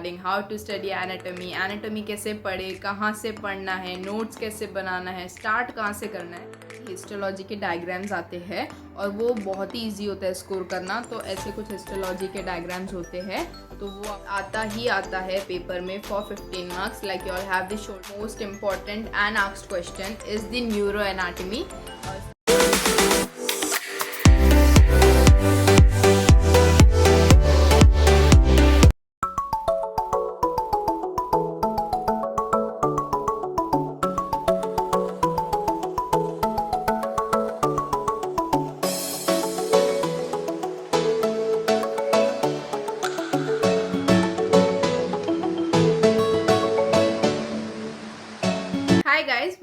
How to study anatomy, anatomy कैसे पढ़े, कहाँ से पढ़ना है, नोट्स कैसे बनाना है, स्टार्ट कहाँ से करना है। हिस्टोलॉजी के डायग्राम्स आते हैं और वो बहुत ही इजी होता है स्कोर करना। तो ऐसे कुछ हिस्टोलॉजी के डायग्राम्स होते हैं तो वो आता है पेपर में for 15 marks. Like you all have the short most important and asked question is the neuro anatomy. Hi guys,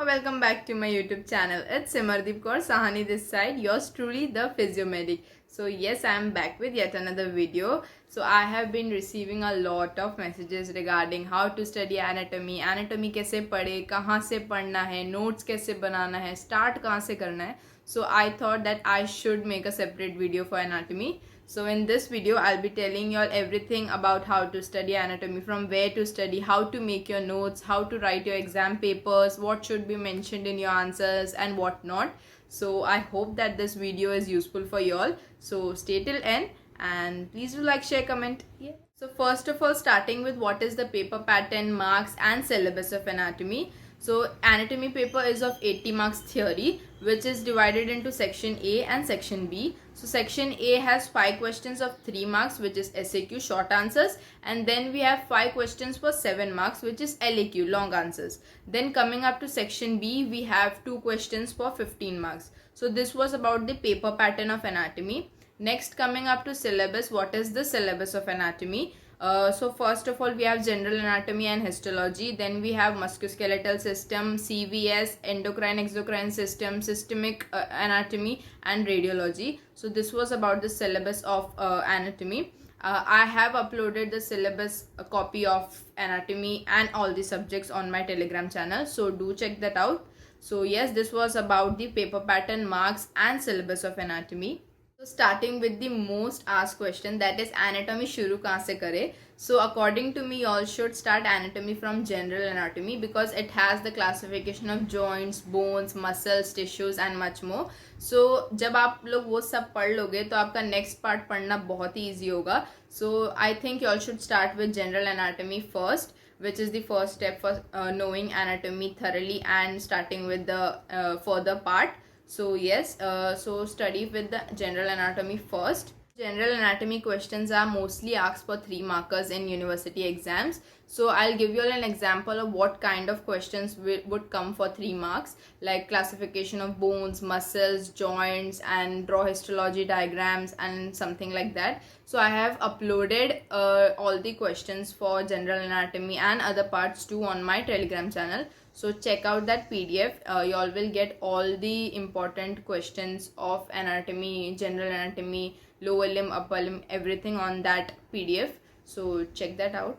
welcome back to my YouTube channel. It's Simardeep Kaur Sahani this side, yours truly the Physiomedic. So yes, I am back with yet another video. So I have been receiving a lot of messages regarding how to study anatomy, anatomy कैसे पढ़े, कहाँ से पढ़ना है, notes कैसे बनाना है, start कहाँ से करना है. So I thought that I should make a separate video for anatomy. So in this video, I'll be telling you all everything about how to study anatomy, from where to study, how to make your notes, how to write your exam papers, what should be mentioned in your answers and what not. So I hope that this video is useful for you all. So stay till end and please do like, share, comment. Yeah. So first of all, starting with what is the paper pattern, marks and syllabus of anatomy. So anatomy paper is of 80 marks theory, which is divided into section A and section B. So section A has 5 questions of 3 marks, which is SAQ, short answers, and then we have 5 questions for 7 marks, which is LAQ, long answers. Then coming up to section B, we have 2 questions for 15 marks. So this was about the paper pattern of anatomy. Next, coming up to syllabus, what is the syllabus of anatomy? So first of all, we have general anatomy and histology. Then we have musculoskeletal system, CVS, endocrine exocrine system, systemic anatomy and radiology. So this was about the syllabus of anatomy. I have uploaded the syllabus copy of anatomy and all the subjects on my Telegram channel. So do check that out. So yes, this was about the paper pattern, marks and syllabus of anatomy. So starting with the most asked question, that is anatomy शुरू कहाँ से करें. So according to me, you all should start anatomy from general anatomy because it has the classification of joints, bones, muscles, tissues and much more. So जब आप लोग वो सब पढ़ लोगे तो आपका next part पढ़ना बहुत ही easy होगा. So I think you all should start with general anatomy first, which is the first step for knowing anatomy thoroughly and starting with the further part. So yes, so study with the general anatomy first. General anatomy questions are mostly asked for 3 markers in university exams. So I'll give you all an example of what kind of questions would come for 3 marks, like classification of bones, muscles, joints and draw histology diagrams and something like that. So I have uploaded all the questions for general anatomy and other parts too on my Telegram channel. So check out that PDF. You all will get all the important questions of anatomy, general anatomy, lower limb, upper limb, everything on that PDF. So check that out.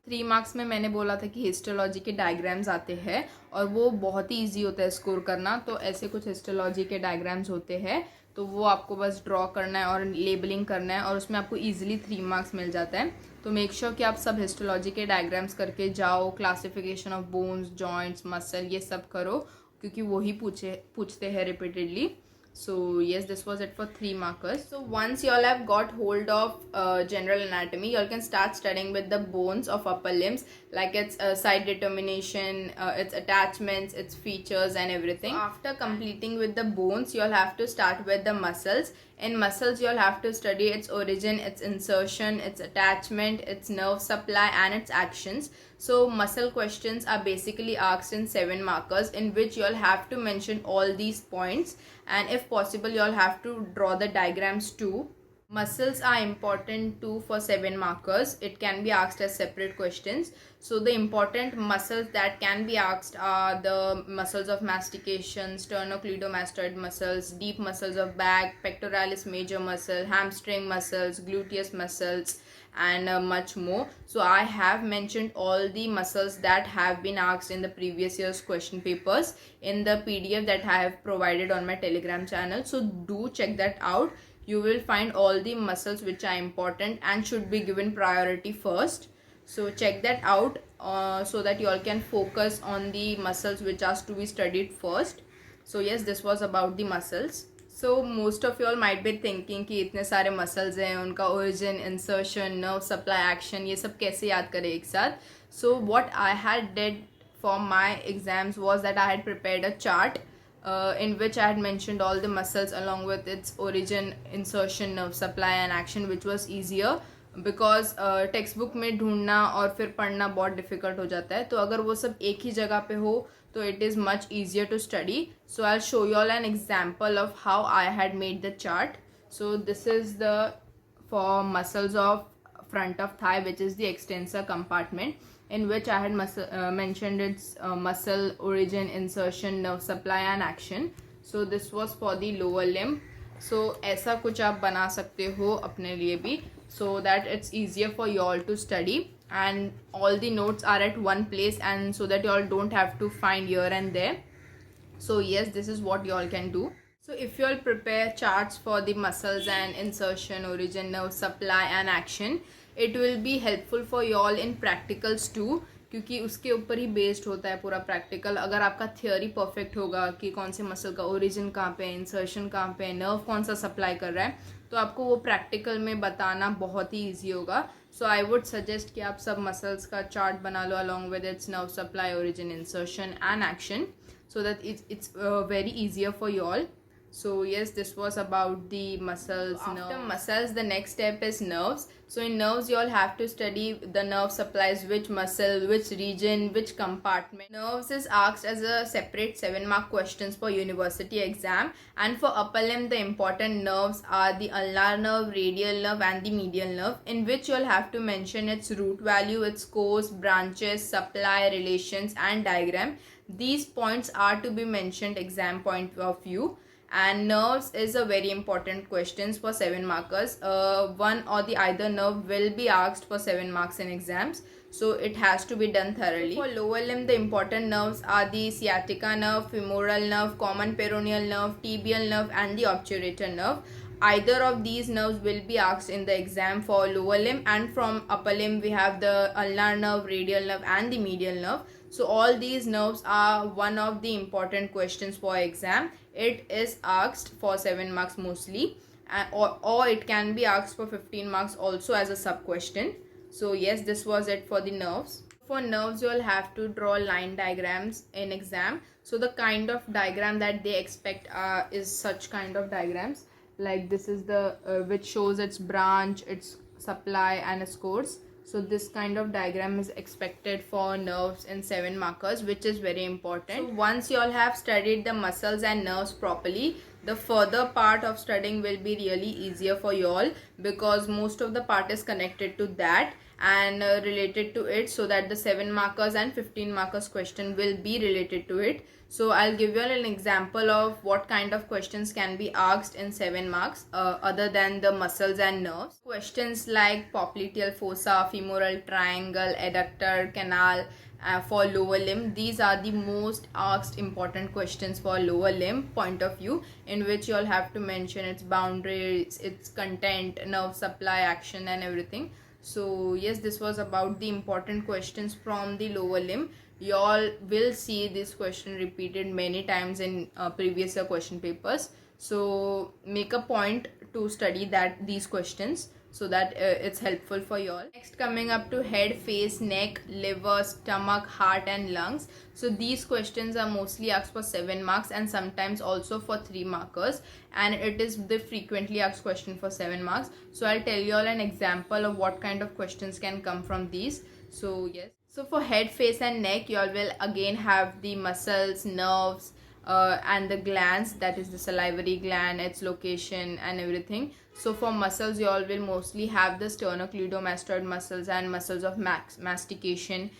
3 marks में मैंने बोला था कि histology के diagrams आते हैं और वो बहुत ही ईजी होता है स्कोर करना. तो ऐसे कुछ हिस्टोलॉजी के डायग्राम्स होते हैं तो वो आपको बस ड्रॉ करना है और लेबलिंग करना है और उसमें आपको ईजिली 3 मार्क्स मिल जाता है. तो मेक श्योर कि आप सब हिस्टोलॉजी के डायग्राम्स करके जाओ, classification of bones, joints, muscle ये सब करो क्योंकि वही पूछते हैं repeatedly. So yes, this was it for 3 markers. So once you all have got hold of general anatomy, you all can start studying with the bones of upper limbs, like its side determination, its attachments, its features and everything. So after completing with the bones, you all have to start with the muscles. In muscles, you all have to study its origin, its insertion, its attachment, its nerve supply and its actions. So muscle questions are basically asked in 7 markers, in which you all have to mention all these points, and if possible you all have to draw the diagrams too. Muscles are important too for 7 markers. It can be asked as separate questions. So the important muscles that can be asked are the muscles of mastication, sternocleidomastoid muscles, deep muscles of back, pectoralis major muscle, hamstring muscles, gluteus muscles and much more. So I have mentioned all the muscles that have been asked in the previous year's question papers in the PDF that I have provided on my Telegram channel. So do check that out. You will find all the muscles which are important and should be given priority first. So check that out so that you all can focus on the muscles which are to be studied first. So yes, this was about the muscles. So most of you all might be thinking कि इतने सारे muscles हैं, उनका origin, insertion, nerve supply, action, ये सब कैसे याद करें एक साथ. So what I had did for my exams was that I had prepared a chart in which I had mentioned all the muscles along with its origin, insertion, nerve supply and action, which was easier because text book में ढूंढना और फिर पढ़ना बहुत difficult हो जाता है. तो अगर वो सब एक ही जगह पे हो तो it is much easier to study. So I show you all an example of how I had made the chart. So this is the four muscles of front of thigh, which is the extensor compartment, in which I had mentioned its muscle origin, insertion, nerve supply and action. So this was for the lower limb. So ऐसा कुछ आप बना सकते हो अपने लिए भी, so that it's easier for you all to study and all the notes are at one place, and so that you all don't have to find here and there. So yes, this is what you all can do. So if you all prepare charts for the muscles and insertion, origin, nerve supply and action, it will be helpful for you all in practicals too, क्योंकि उसके ऊपर ही based होता है पूरा practical. अगर आपका theory perfect होगा कि कौन से मसल का ओरिजिन कहाँ पे है, इंसर्शन कहाँ पे है, नर्व कौन सा सप्लाई कर रहा है, तो आपको वो प्रैक्टिकल में बताना बहुत ही ईजी होगा. सो आई वुड सजेस्ट कि आप सब मसल्स का चार्ट बना लो along with its nerve supply, origin, insertion and action, so that it's very easier for you all. So yes, this was about the muscles. So after muscles, the next step is nerves. So in nerves, you all have to study the nerve supplies, which muscle, which region, which compartment. Nerves is asked as a separate 7-mark questions for university exam. And for upper limb, the important nerves are the ulnar nerve, radial nerve and the medial nerve, in which you all have to mention its root value, its course, branches, supply, relations and diagram. These points are to be mentioned exam point of view. And nerves is a very important questions for 7 markers. One or the either nerve will be asked for 7 marks in exams, so it has to be done thoroughly. For lower limb, the important nerves are the sciatica nerve, femoral nerve, common peroneal nerve, tibial nerve and the obturator nerve. Either of these nerves will be asked in the exam for lower limb, and from upper limb we have the ulnar nerve, radial nerve and the medial nerve. So all these nerves are one of the important questions for exam. It is asked for 7 marks mostly, or it can be asked for 15 marks also as a sub question. So yes, this was it for the nerves. For nerves, you will have to draw line diagrams in exam. So the kind of diagram that they expect is such kind of diagrams. Like this is the which shows its branch, its supply and its course. So this kind of diagram is expected for nerves in 7 markers, which is very important. So once you all have studied the muscles and nerves properly, the further part of studying will be really easier for you all, because most of the part is connected to that and related to it, so that the 7 markers and 15 markers question will be related to it. So I'll give you all an example of what kind of questions can be asked in 7 marks other than the muscles and nerves. Questions like popliteal fossa, femoral triangle, adductor, canal, for lower limb. These are the most asked important questions for lower limb point of view, in which you all have to mention its boundaries, its content, nerve supply, action and everything. So yes, this was about the important questions from the lower limb. You all will see this question repeated many times in previous year question papers. So make a point to study these questions, so that it's helpful for you all. Next, coming up to head, face, neck, liver, stomach, heart and lungs. So these questions are mostly asked for 7 marks and sometimes also for 3 markers, and it is the frequently asked question for 7 marks. So I'll tell you all an example of what kind of questions can come from these. So yes, so for head, face and neck, you all will again have the muscles, nerves and the glands, that is the salivary gland, its location and everything. So for muscles, you all will mostly have the sternocleidomastoid muscles and muscles of mastication.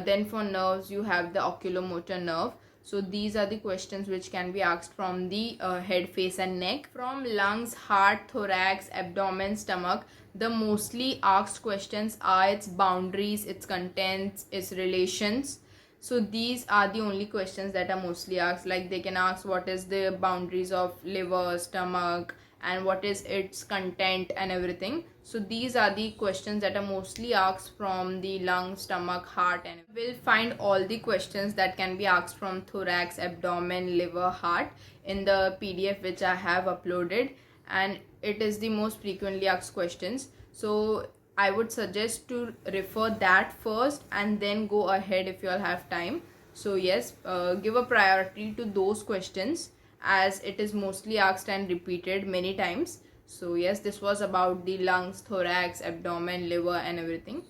Then for nerves, you have the oculomotor nerve. So these are the questions which can be asked from the head, face and neck. From lungs, heart, thorax, abdomen, stomach, the mostly asked questions are its boundaries, its contents, its relations. So these are the only questions that are mostly asked. Like they can ask what is the boundaries of liver, stomach, and what is its content and everything. So these are the questions that are mostly asked from the lung, stomach, heart, and we'll find all the questions that can be asked from thorax, abdomen, liver, heart in the PDF which I have uploaded, and it is the most frequently asked questions. So I would suggest to refer that first and then go ahead if you all have time. So yes, give a priority to those questions as it is mostly asked and repeated many times. So yes, this was about the lungs, thorax, abdomen, liver, and everything.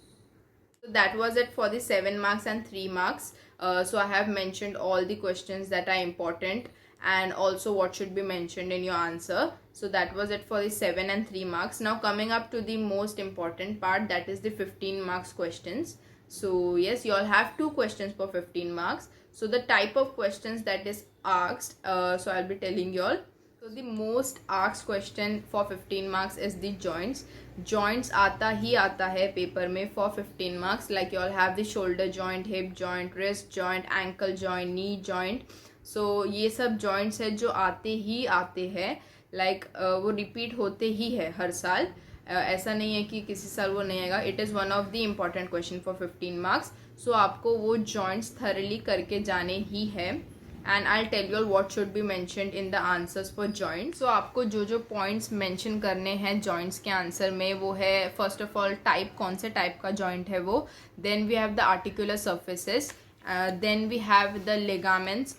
So that was it for the 7 marks and 3 marks. So I have mentioned all the questions that are important and also what should be mentioned in your answer. So that was it for the 7 and 3 marks. Now coming up to the most important part, that is the 15 marks questions. So yes, you all have 2 questions for 15 marks. So the type of questions that is asked, so I'll be telling you all. So the most asked question for 15 marks is the joints. Joints आता ही आता है paper में for 15 marks. Like you all have the shoulder joint, hip joint, wrist joint, ankle joint, knee joint. So ये सब joints है जो आते ही आते हैं. Like वो repeat होते ही है हर साल. ऐसा नहीं है कि किसी साल वो नहीं आएगा. It is one of the important question for 15 marks. So आपको वो joints thoroughly करके जाने ही है. And I'll tell you all what should be mentioned in the answers for joints. So आपको जो जो points mention करने हैं joints के answer में वो है first of all type, कौन से type का joint है वो. Then we have the articular surfaces. Then we have the ligaments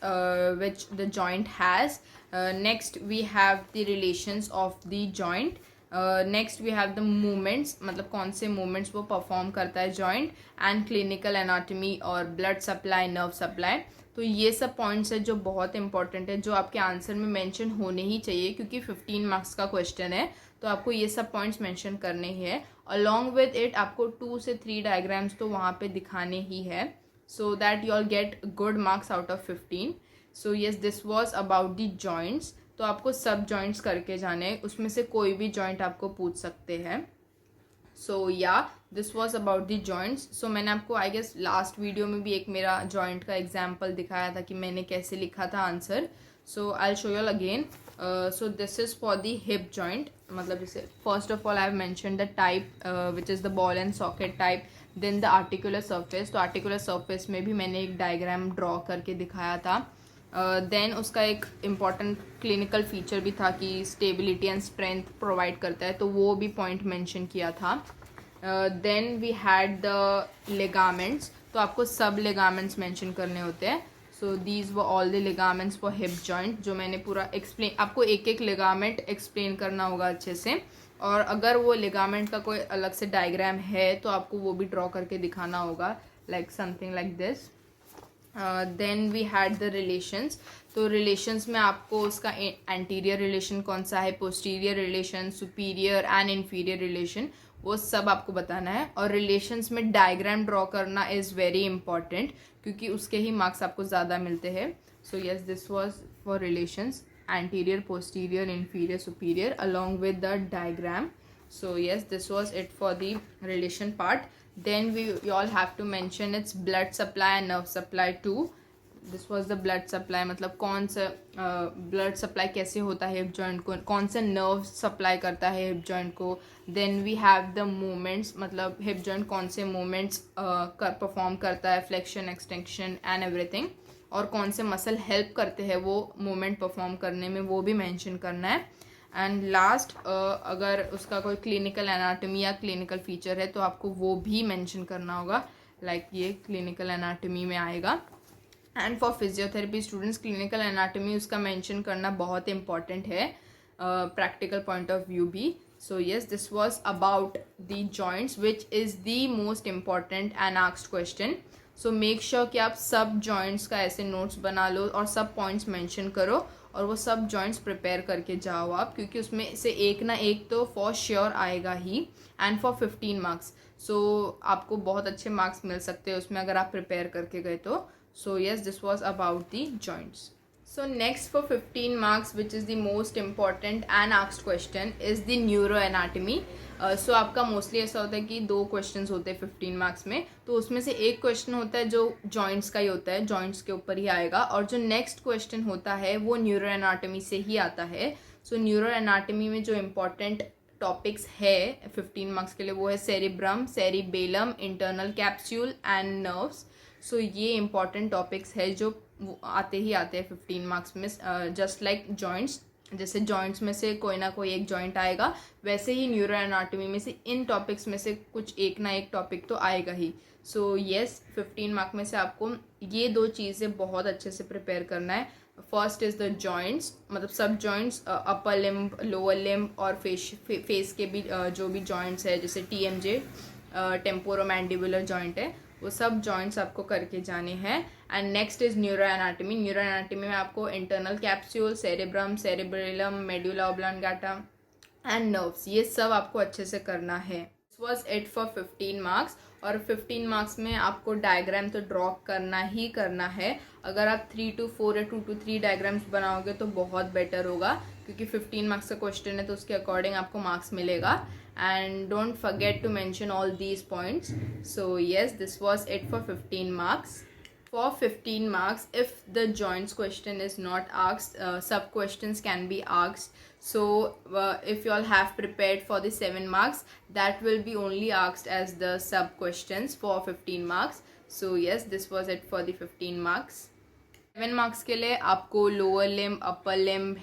which the joint has. Next we have the relations of the joint. Next we have the movements, मतलब कौन से movements वो perform करता है joint, and clinical anatomy और blood supply, nerve supply. तो ये सब पॉइंट्स है जो बहुत इंपॉर्टेंट है, जो आपके आंसर में मेंशन होने ही चाहिए क्योंकि 15 मार्क्स का क्वेश्चन है. तो आपको ये सब पॉइंट्स मेंशन करने ही है. अलॉन्ग विद इट आपको 2 से 3 डायग्राम्स तो वहाँ पे दिखाने ही है, so that you all get good marks out of 15. So yes, this was about the joints. तो आपको सब जॉइंट्स करके जाने हैं, उसमें से कोई भी जॉइंट आपको पूछ सकते हैं. So yeah this was about the joints. So मैंने आपको आई गेस लास्ट वीडियो में भी एक मेरा जॉइंट का एग्जाम्पल दिखाया था कि मैंने कैसे लिखा था answer. So I will show you again. So this is for the hip joint. मतलब जैसे first of all I have mention the type which is the ball and socket type, then the articular surface. तो articular surface में भी मैंने एक diagram draw करके दिखाया था. देन उसका एक इम्पॉर्टेंट क्लिनिकल फीचर भी था कि स्टेबिलिटी एंड स्ट्रेंथ प्रोवाइड करता है, तो वो भी पॉइंट मेंशन किया था. Then we had the ligaments. तो आपको सब लिगामेंट्स मेंशन करने होते हैं. So these were all the ligaments for hip joint, जो मैंने पूरा एक्सप्लेन, आपको एक एक लिगामेंट एक्सप्लेन करना होगा अच्छे से. और अगर वो लिगामेंट का कोई अलग से डायग्राम है तो आपको वो भी ड्रॉ करके दिखाना होगा, like something like this. Then we had the relations. तो रिलेशंस में आपको उसका एंटीरियर रिलेशन कौन सा है, posterior relation, superior and inferior relation, वो सब आपको बताना है. और रिलेशंस में डायग्राम ड्रॉ करना इज़ वेरी इंपॉर्टेंट क्योंकि उसके ही मार्क्स आपको ज़्यादा मिलते हैं. So yes, this was for relations, anterior, posterior, inferior, superior along with the diagram. So yes, this was it for the relation part. Then you all have to mention its blood supply and nerve supply too. This was the blood supply, मतलब कौन सा blood supply कैसे होता है hip joint को, कौन सा nerve supply करता है हिप जॉइंट को. Then we have the movements, मतलब हिप जॉइंट कौन से movements परफॉर्म करता है, flexion, extension and everything. और कौन से मसल हेल्प करते हैं वो मूवमेंट परफॉर्म करने में, वो भी मेंशन करना है. एंड लास्ट, अगर उसका कोई क्लिनिकल एनाटॉमी या क्लिनिकल फीचर है तो आपको वो भी मेंशन करना होगा, लाइक ये क्लिनिकल एनाटॉमी में आएगा. And for physiotherapy students clinical anatomy उसका मेंशन करना बहुत इंपॉर्टेंट है, प्रैक्टिकल पॉइंट ऑफ व्यू भी. सो yes, this was about the joints which is the most important and asked question. So make sure कि आप सब जॉइंट्स का ऐसे नोट्स बना लो और सब पॉइंट्स मेंशन करो और वो सब जॉइंट्स प्रिपेयर करके जाओ आप, क्योंकि उसमें से एक ना एक तो फॉर श्योर आएगा ही. एंड फॉर 15 मार्क्स, सो आपको बहुत अच्छे मार्क्स मिल सकते हैं उसमें अगर आप प्रिपेयर करके गए तो. सो yes, this was about the joints. So next for 15 marks, which is the most important and asked question, is the neuroanatomy. So आपका मोस्टली ऐसा होता है कि 2 क्वेश्चंस होते हैं 15 मार्क्स में, तो उसमें से एक क्वेश्चन होता है जो जॉइंट्स का ही होता है, जॉइंट्स के ऊपर ही आएगा, और जो नेक्स्ट क्वेश्चन होता है वो न्यूरो एनाटॉमी से ही आता है. सो न्यूरो एनाटमी में जो इम्पॉर्टेंट टॉपिक्स है 15 मार्क्स के लिए वो है cerebrum, cerebellum, internal capsule and nerves. So ये इंपॉर्टेंट टॉपिक्स है जो आते ही आते हैं 15 मार्क्स में. जस्ट लाइक जॉइंट्स, जैसे जॉइंट्स में से कोई ना कोई एक जॉइंट आएगा, वैसे ही न्यूरो एनाटॉमी में से इन टॉपिक्स में से कुछ एक ना एक टॉपिक तो आएगा ही. सो येस, 15 मार्क में से आपको ये दो चीज़ें बहुत अच्छे से प्रिपेयर करना है. फर्स्ट इज़ द जॉइंट्स, मतलब सब joints, upper limb, lower limb और फेस के भी जो भी जॉइंट्स है, जैसे TMJ, टेम्पोरोमैंडिबुलर जॉइंट है, वो सब जॉइंट्स आपको करके जाने हैं. And next is neuroanatomy. Neuroanatomy में आपको internal capsule, cerebrum, cerebellum, medulla oblongata and nerves, ये सब आपको अच्छे से करना है. This was it for 15 marks. और 15 मार्क्स में आपको डायग्राम तो ड्रॉ करना ही करना है. अगर आप 3 to 4 या 2 to 3 डायग्राम्स बनाओगे तो बहुत बेटर होगा, क्योंकि 15 मार्क्स का क्वेश्चन है तो उसके अकॉर्डिंग आपको मार्क्स मिलेगा. And don't forget to mention all these points. So yes, this was it for 15 marks. For 15 marks, if the joints question is not asked, sub questions can be asked. So if you all have prepared for the 7 marks, that will be only asked as the sub questions for 15 marks. So yes, this was it for the 15 marks. 7 marks के लिए आपको lower limb, upper limb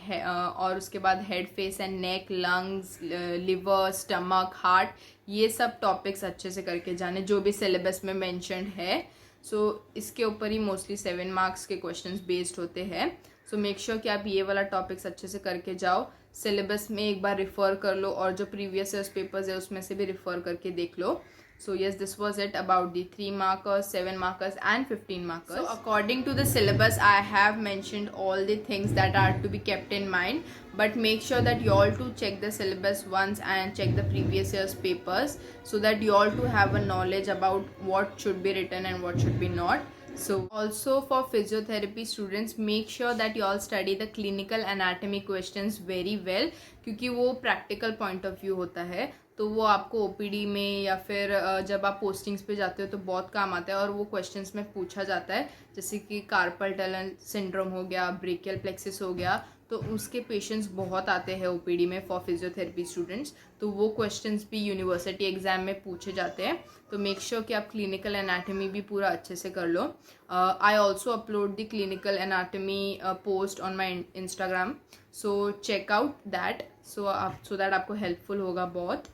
और उसके बाद head, face and neck, lungs, liver, stomach, heart, ये सब topics अच्छे से करके जाने जो भी सिलेबस में मेंशन्ड है. सो इसके ऊपर ही मोस्टली 7 मार्क्स के क्वेश्चंस बेस्ड होते हैं. सो मेक श्योर कि आप ये वाला टॉपिक्स अच्छे से करके जाओ. सिलेबस में एक बार रिफ़र कर लो और जो प्रीवियस ईयर्स पेपर्स है उसमें से भी रिफ़र करके देख लो. So yes, this was it about the 3 markers, 7 markers and 15 markers. So according to the syllabus, I have mentioned all the things that are to be kept in mind. But make sure that you all to check the syllabus once and check the previous year's papers, so that you all to have a knowledge about what should be written and what should be not. So also for physiotherapy students, make sure that you all study the clinical anatomy questions very well, क्योंकि वो practical point of view होता है. तो वो आपको OPD में या फिर जब आप पोस्टिंग्स पे जाते हो तो बहुत काम आता है और वो क्वेश्चंस में पूछा जाता है. जैसे कि कार्पल टनल सिंड्रोम हो गया, ब्रेकियल प्लेक्सिस हो गया, तो उसके पेशेंट्स बहुत आते हैं OPD में फॉर फिजियोथेरेपी स्टूडेंट्स. तो वो क्वेश्चंस भी यूनिवर्सिटी एग्जाम में पूछे जाते हैं. तो मेक श्योर कि आप क्लिनिकल एनाटमी भी पूरा अच्छे से कर लो. I also upload the clinical anatomy post on my Instagram, so check out that, so that आपको हेल्पफुल होगा बहुत.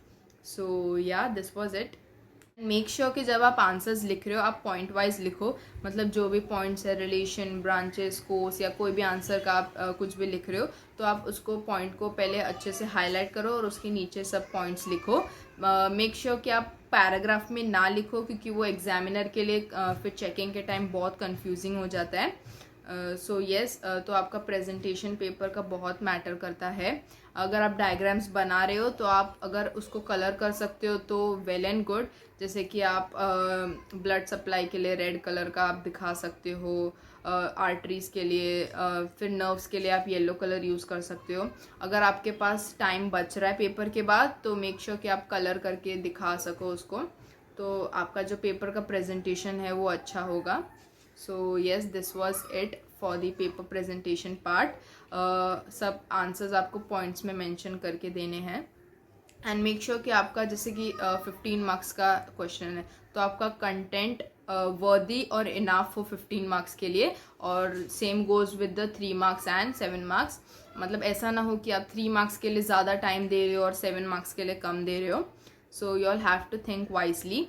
So yeah, this was it. Make sure कि जब आप आंसर्स लिख रहे हो आप पॉइंट वाइज लिखो, मतलब जो भी पॉइंट्स है, रिलेशन, ब्रांचेस, कोर्स या कोई भी आंसर का आप कुछ भी लिख रहे हो तो आप उसको पॉइंट को पहले अच्छे से हाईलाइट करो और उसके नीचे सब पॉइंट्स लिखो. मेक श्योर कि आप पैराग्राफ में ना लिखो, क्योंकि वो एग्जामिनर के लिए फिर चेकिंग के टाइम बहुत कंफ्यूजिंग हो जाता है. सो येस, तो आपका प्रेजेंटेशन पेपर का बहुत मैटर करता है. अगर आप डायग्राम्स बना रहे हो तो आप अगर उसको कलर कर सकते हो तो वेल एंड गुड. जैसे कि आप ब्लड सप्लाई के लिए रेड कलर का आप दिखा सकते हो, आर्टरीज के लिए, फिर नर्व्स के लिए आप येलो कलर यूज़ कर सकते हो. अगर आपके पास टाइम बच रहा है पेपर के बाद तो मेक श्योर कि आप कलर करके दिखा सको उसको, तो आपका जो पेपर का प्रेजेंटेशन है वो अच्छा होगा. सो yes, this was it for the paper presentation part. सब आंसर्स आपको पॉइंट्स में मेंशन करके देने हैं. एंड मेक श्योर कि आपका जैसे कि 15 मार्क्स का क्वेश्चन है तो आपका कंटेंट वर्दी और इनाफ हो 15 मार्क्स के लिए, और same goes with the 3 marks and 7 marks. मतलब ऐसा ना हो कि आप 3 मार्क्स के लिए ज़्यादा टाइम दे रहे हो और 7 मार्क्स के लिए कम दे रहे हो. So you all have to think wisely.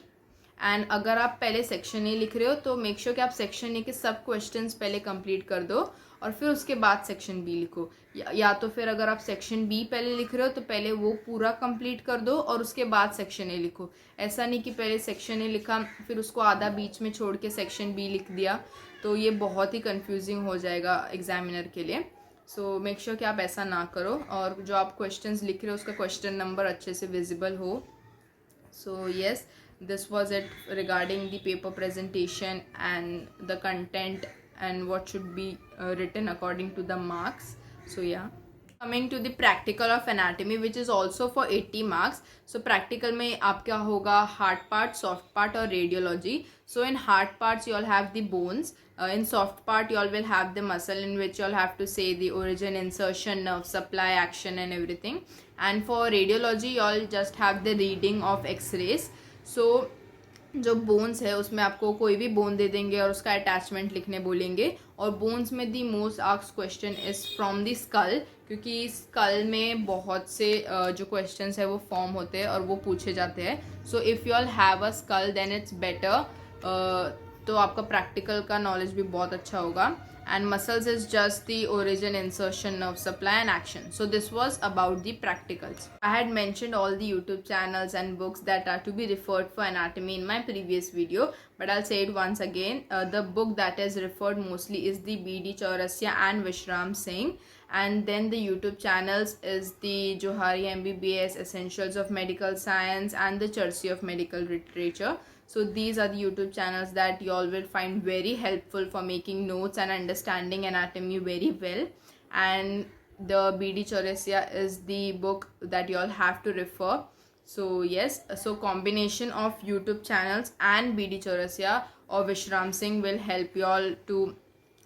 And अगर आप पहले सेक्शन ए लिख रहे हो तो मेक श्योर कि आप सेक्शन ए के सब क्वेश्चंस पहले कंप्लीट कर दो और फिर उसके बाद सेक्शन बी लिखो. या तो फिर अगर आप सेक्शन बी पहले लिख रहे हो तो पहले वो पूरा कंप्लीट कर दो और उसके बाद सेक्शन ए लिखो. ऐसा नहीं कि पहले सेक्शन ए लिखा फिर उसको आधा बीच में छोड़ के सेक्शन बी लिख दिया, तो ये बहुत ही कंफ्यूजिंग हो जाएगा एग्जामिनर के लिए. सो मेक श्योर कि आप ऐसा ना करो और जो आप क्वेश्चंस लिख रहे हो उसका क्वेश्चन नंबर अच्छे से विजिबल हो. So yes, this was it regarding the paper presentation and the content and what should be written according to the marks. So yeah. Coming to the practical of anatomy, which is also for 80 marks. So practical में आपका होगा hard part, soft part और radiology. So in hard parts you all have the bones. In soft part you all will have the muscle, in which you all have to say the origin, insertion, nerve supply, action and everything. And for radiology you all just have the reading of x-rays. So जो bones है उसमें आपको कोई भी bone दे देंगे और उसका attachment लिखने बोलेंगे. और बोन्स में the most asked question is from the skull, क्योंकि स्कल में बहुत से जो क्वेश्चंस है वो फॉर्म होते हैं और वो पूछे जाते हैं. So if you all have a skull then it's better. तो आपका प्रैक्टिकल का नॉलेज भी बहुत अच्छा होगा. And muscles is just the origin, insertion, nerve supply and action. So this was about the practicals. I had mentioned all the YouTube channels and books that are to be referred for anatomy in my previous video, but I'll say it once again. The book that is referred mostly is the B.D. Chaurasia and Vishram Singh, and then the YouTube channels is the Johari MBBS, Essentials of Medical Science and the Chersi of Medical Literature. So these are the YouTube channels that you all will find very helpful for making notes and understanding anatomy very well. And the B.D. Chaurasia is the book that you all have to refer. So yes, so combination of YouTube channels and B.D. Chaurasia or Vishram Singh will help you all to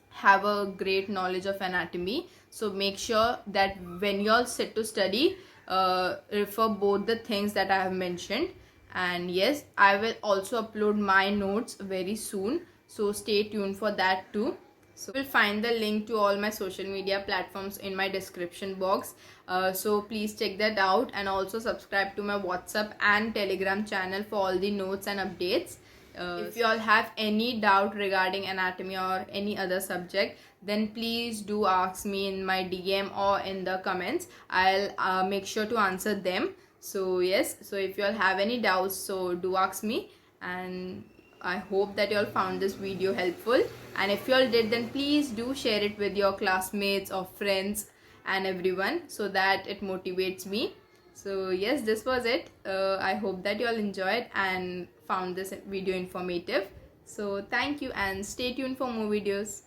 have a great knowledge of anatomy. So make sure that when you all sit to study, refer both the things that I have mentioned. And yes, I will also upload my notes very soon, so stay tuned for that too. So you'll find the link to all my social media platforms in my description box, so please check that out, and also subscribe to my WhatsApp and Telegram channel for all the notes and updates. If you all have any doubt regarding anatomy or any other subject, then please do ask me in my DM or in the comments. I'll make sure to answer them. So yes, so if you all have any doubts, so do ask me, and I hope that you all found this video helpful. And if you all did, then please do share it with your classmates or friends and everyone, so that it motivates me. So yes, this was it. I hope that you all enjoyed and found this video informative. So thank you, and stay tuned for more videos.